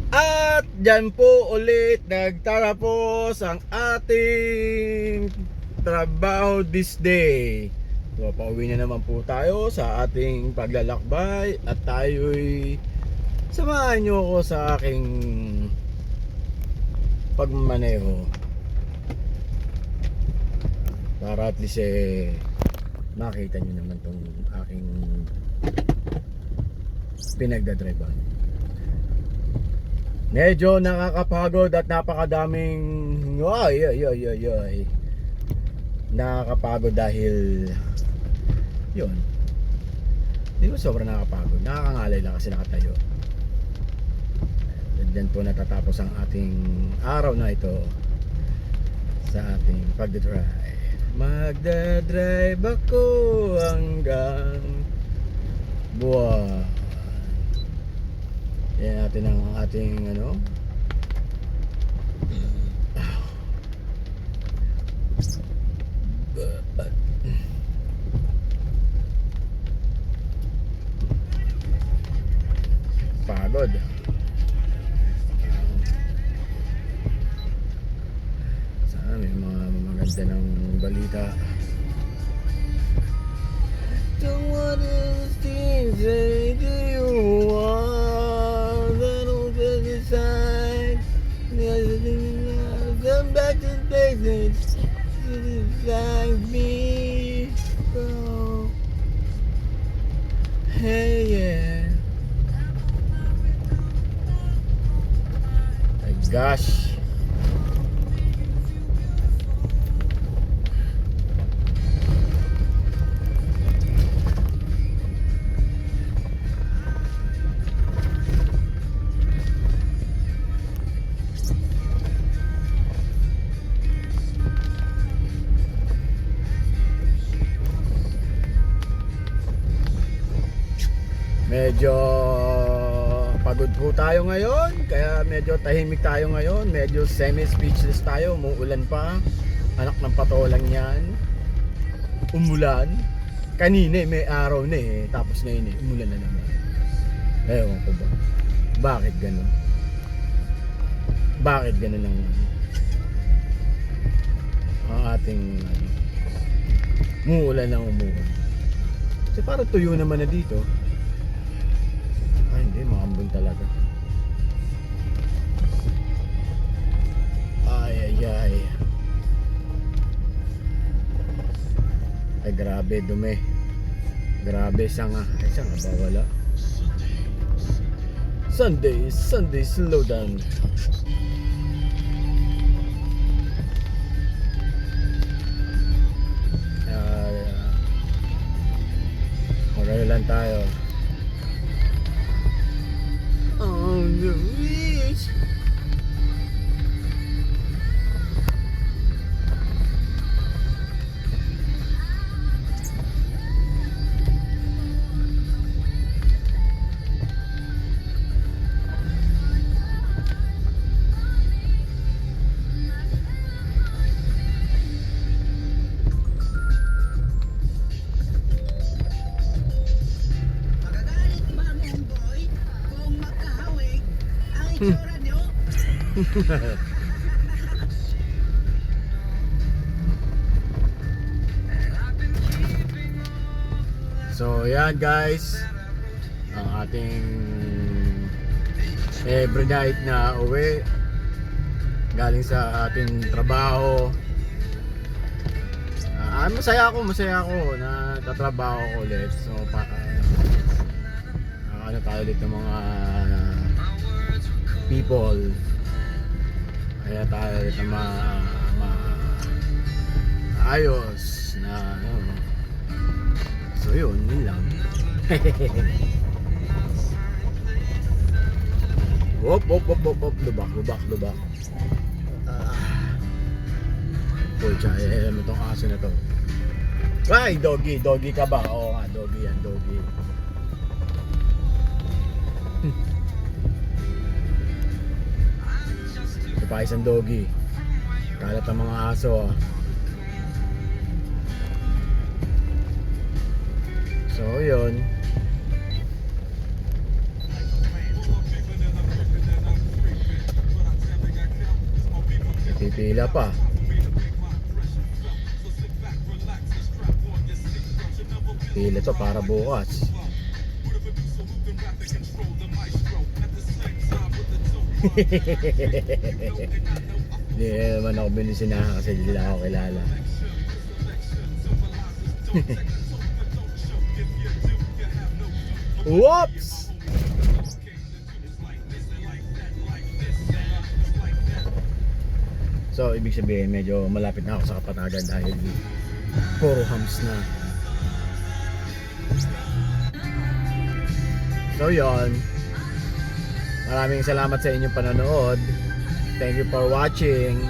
At dyan po ulit nagtatapos ang ating trabaho this day. So pauwi na naman po tayo sa ating paglalakbay. At tayo'y samahan nyo ako sa aking pagmamaneho para at least makita nyo naman tong aking pinagdadrivean. Medyo nakakapagod at napakadaming nakakapagod dahil yun, di ba sobrang nakakapagod, nakakangalay lang kasi nakatayo. Diyan po natatapos ang ating araw na ito sa ating pagdadrive. Magdadrive ako hanggang buwan. Yan natin ang ating pagod. Sana may mga maganda ng balita. Don't want to say do you want that old side? Come back to places like me. Oh. Hey yeah. My gosh. Medyo pagod po tayo ngayon, kaya medyo tahimik tayo ngayon, medyo semi-speechless tayo, umuulan pa, anak ng patolang yan, umulan, kanina may araw na tapos ngayon umulan na naman. Ewan ko ba, bakit ganun? Bakit ganun ang ating umuulan ng umulan? Kasi parang tuyo naman na dito. Hindi, maambon talaga. Ay. Ay, grabe, dumi. Grabe, sanga. Ay, sanga ba? Wala. Sunday slowdown. Magano lang tayo. On the beach. So yan guys, ang ating every night na uwi galing sa ating trabaho. Masaya ako na tatrabaho ko ulit. So ano tayo ulit ng mga people, kaya tayo ulit na ayos na so yun lang. Wop, lubak. Pucha, mo tong aso na to. Ay, doggy ka ba? Oo nga, doggy yan, doggy. Ito pa isang doggy. Kalat ang mga aso. So yun. Pipila pa. Pila to para bukas. Hindi naman ako binisinahan kasi hindi lang ako kilala. Whoops! So, ibig sabihin medyo malapit na ako sa Kapatagan dahil puro hams na. So, yon. Maraming salamat sa inyong panonood. Thank you for watching.